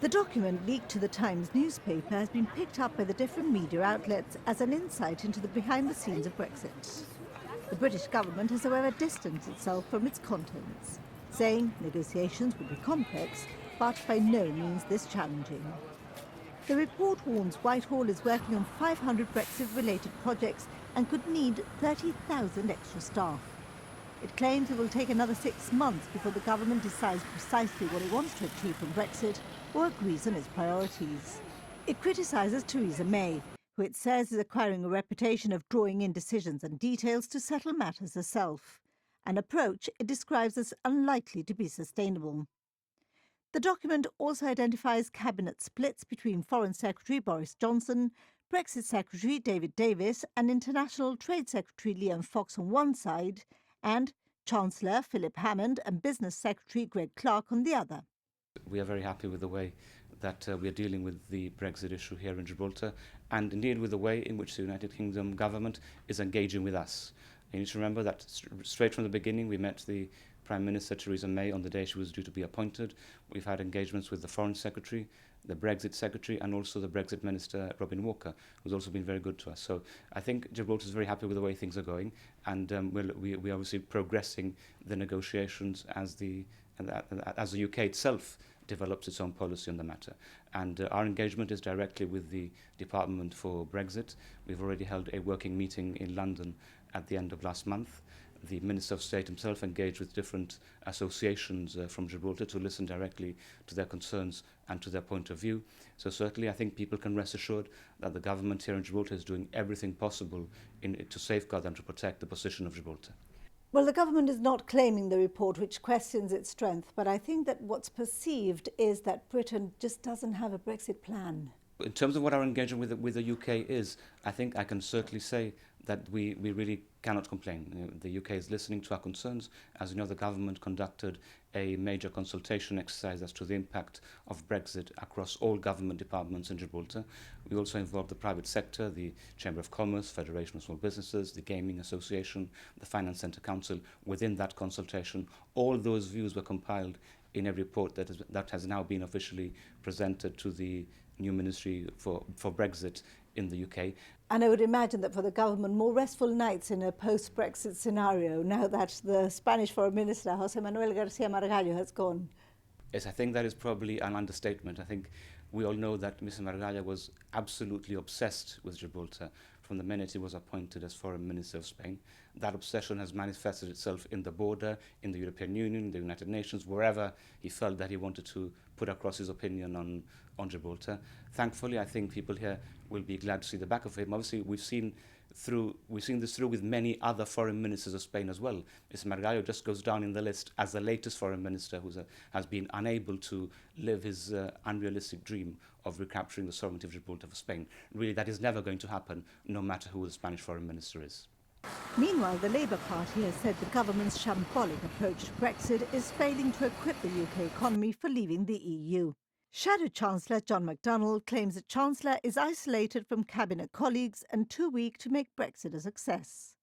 The document leaked to the Times newspaper has been picked up by the different media outlets as an insight into the behind-the-scenes of Brexit. The British government has, however, distanced itself from its contents, saying negotiations will be complex, but by no means this challenging. The report warns Whitehall is working on 500 Brexit-related projects and could need 30,000 extra staff. It claims it will take another 6 months before the government decides precisely what it wants to achieve from Brexit or agrees on its priorities. It criticises Theresa May, who it says is acquiring a reputation of drawing in decisions and details to settle matters herself, an approach it describes as unlikely to be sustainable. The document also identifies cabinet splits between Foreign Secretary Boris Johnson, Brexit Secretary David Davis and International Trade Secretary Liam Fox on one side, and Chancellor Philip Hammond and Business Secretary Greg Clark on the other. We are very happy with the way that we are dealing with the Brexit issue here in Gibraltar, and indeed with the way in which the United Kingdom government is engaging with us. You need to remember that straight from the beginning we met the Prime Minister Theresa May on the day she was due to be appointed. We've had engagements with the Foreign Secretary, the Brexit Secretary and also the Brexit Minister Robin Walker, who's also been very good to us. So I think Gibraltar is very happy with the way things are going, and we obviously progressing the negotiations as the UK itself develops its own policy on the matter. And our engagement is directly with the Department for Brexit. We've already held a working meeting in London at the end of last month. The Minister of State himself engaged with different associations from Gibraltar to listen directly to their concerns and to their point of view. So certainly I think people can rest assured that the government here in Gibraltar is doing everything possible to safeguard and to protect the position of Gibraltar. Well, the government is not claiming the report, which questions its strength, but I think that what's perceived is that Britain just doesn't have a Brexit plan. In terms of what our engagement with the UK is, I think I can certainly say that we really cannot complain. The UK is listening to our concerns. As you know, the government conducted a major consultation exercise as to the impact of Brexit across all government departments in Gibraltar. We also involved the private sector, the Chamber of Commerce, Federation of Small Businesses, the Gaming Association, the Finance Centre Council. Within that consultation, all those views were compiled in a report that has now been officially presented to the new Ministry for Brexit in the UK. And I would imagine that for the government, more restful nights in a post-Brexit scenario now that the Spanish Foreign Minister, José Garcia Margallo, has gone. Yes, I think that is probably an understatement. I think we all know that Mr. Margallo was absolutely obsessed with Gibraltar from the minute he was appointed as Foreign Minister of Spain. That obsession has manifested itself in the border, in the European Union, the United Nations, wherever he felt that he wanted to put across his opinion on Gibraltar. Thankfully, I think people here will be glad to see the back of him. Obviously, we've seen this through with many other foreign ministers of Spain as well. Mr. Margallo just goes down in the list as the latest foreign minister who has been unable to live his unrealistic dream of recapturing the sovereignty of Gibraltar for Spain. Really, that is never going to happen, no matter who the Spanish foreign minister is. Meanwhile, the Labour Party has said the government's shambolic approach to Brexit is failing to equip the UK economy for leaving the EU. Shadow Chancellor John McDonnell claims the Chancellor is isolated from cabinet colleagues and too weak to make Brexit a success.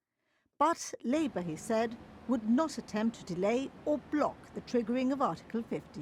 But Labour, he said, would not attempt to delay or block the triggering of Article 50.